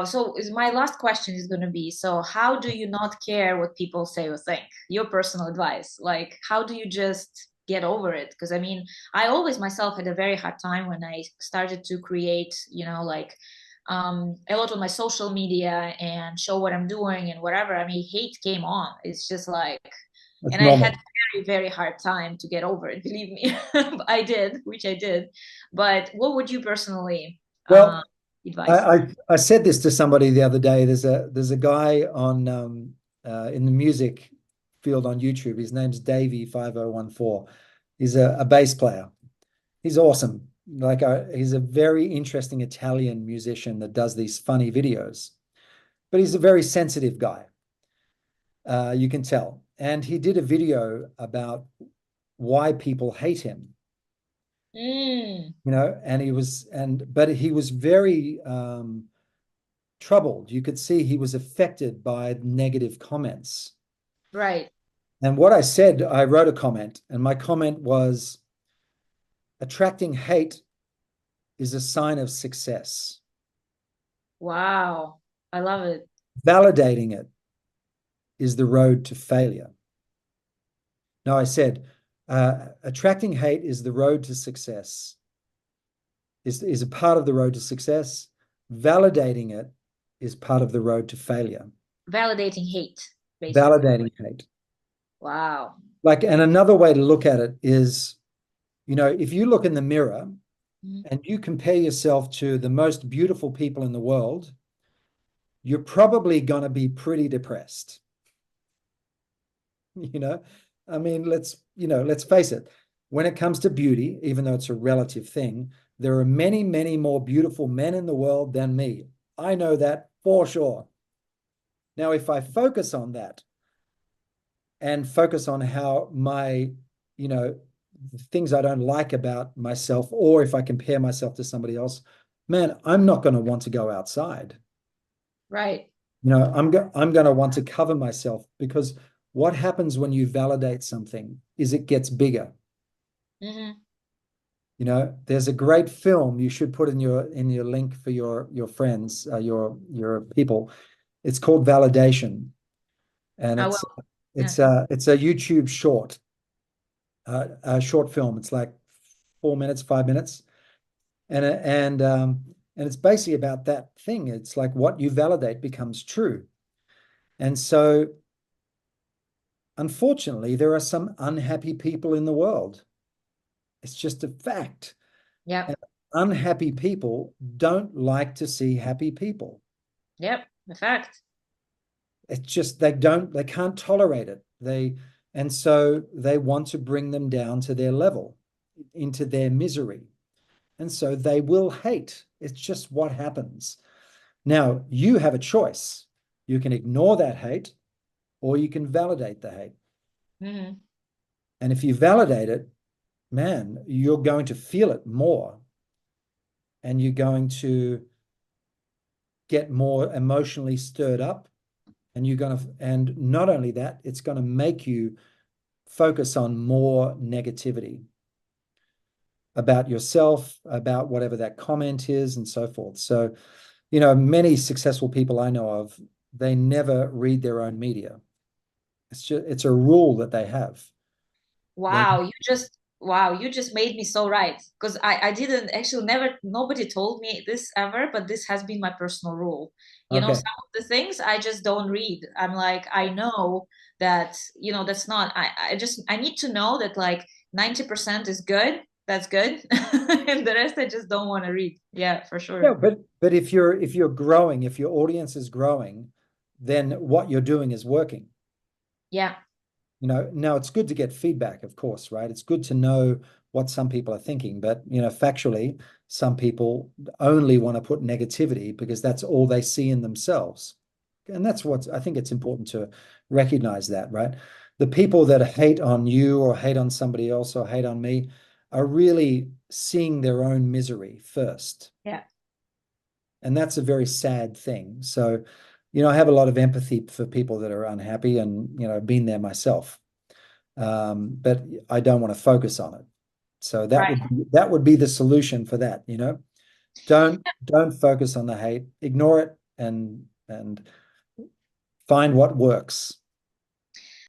So is my last question is going to be, so how do you not care what people say or think? Your personal advice. Like, how do you just get over it? Because I mean, I always myself had a very hard time when I started to create, like a lot on my social media and show what I'm doing and whatever. I mean, hate came on. It's just like, That's and I had normal. very, very hard time to get over it, believe me. I did, which I did. But what would you personally Well, advise? I said this to somebody the other day. There's a guy on in the music field on YouTube. His name's Davey5014. He's a bass player. He's awesome. Like he's a very interesting Italian musician that does these funny videos. But he's a very sensitive guy. You can tell. And he did a video about why people hate him. Mm, And but he was very troubled. You could see he was affected by negative comments. right. And what I said, I wrote a comment, and my comment was, attracting hate is a sign of success. Wow. I love it. Validating it is the road to failure. No, I said, attracting hate is the road to success, is a part of the road to success. Validating it is part of the road to failure. Validating hate, basically. Validating hate. Wow. Like, and another way to look at it is, if you look in the mirror Mhm. and you compare yourself to the most beautiful people in the world, you're probably going to be pretty depressed. You know, I mean, let's face it. When it comes to beauty, even though it's a relative thing, there are many, many more beautiful men in the world than me. I know that for sure. Now, if I focus on that and focus on how you know, things I don't like about myself, or if I compare myself to somebody else, man, I'm not going to want to go outside. Right. I'm going to want to cover myself, because what happens when you validate something is it gets bigger. Hmm. There's a great film you should put in your link for your friends, your people. It's called Validation, and I will. Yeah. it's a YouTube a short film. It's like 4 minutes, 5 minutes, and it's basically about that thing. It's like what you validate becomes true. And so, unfortunately, there are some unhappy people in the world. It's just a fact. Yep. And unhappy people don't like to see happy people. Yep. The fact. It's just they can't tolerate it. And so they want to bring them down to their level, into their misery. And so they will hate. It's just what happens. Now, you have a choice. You can ignore that hate, or you can validate the hate. Hmm. And if you validate it, man, you're going to feel it more, and you're going to get more emotionally stirred up, and not only that, it's going to make you focus on more negativity about yourself, about whatever that comment is, and so forth. So, many successful people I know of, they never read their own media. It's a rule that they have. They Wow, you just made me so right. Because I didn't actually never nobody told me this ever, but this has been my personal rule. Okay. Some of the things I just don't read. I'm like, I know that, that's not I need to know that like 90% is good. That's good. And the rest I just don't want to read. Yeah, for Yeah, sure. but if you're growing, if your audience is growing, then what you're doing is working. Yeah. Now it's good to get feedback, of course, right? It's good to know what some people are thinking, but factually, some people only want to put negativity because that's all they see in themselves. And that's what I think it's important to recognize that, right? The people that hate on you or hate on somebody else or hate on me are really seeing their own misery first. Yeah. And that's a very sad thing. So, I have a lot of empathy for people that are unhappy, and, been there myself. But I don't want to focus on it. So Right. that would be the solution for that. Don't focus on the hate, ignore it, and find what works.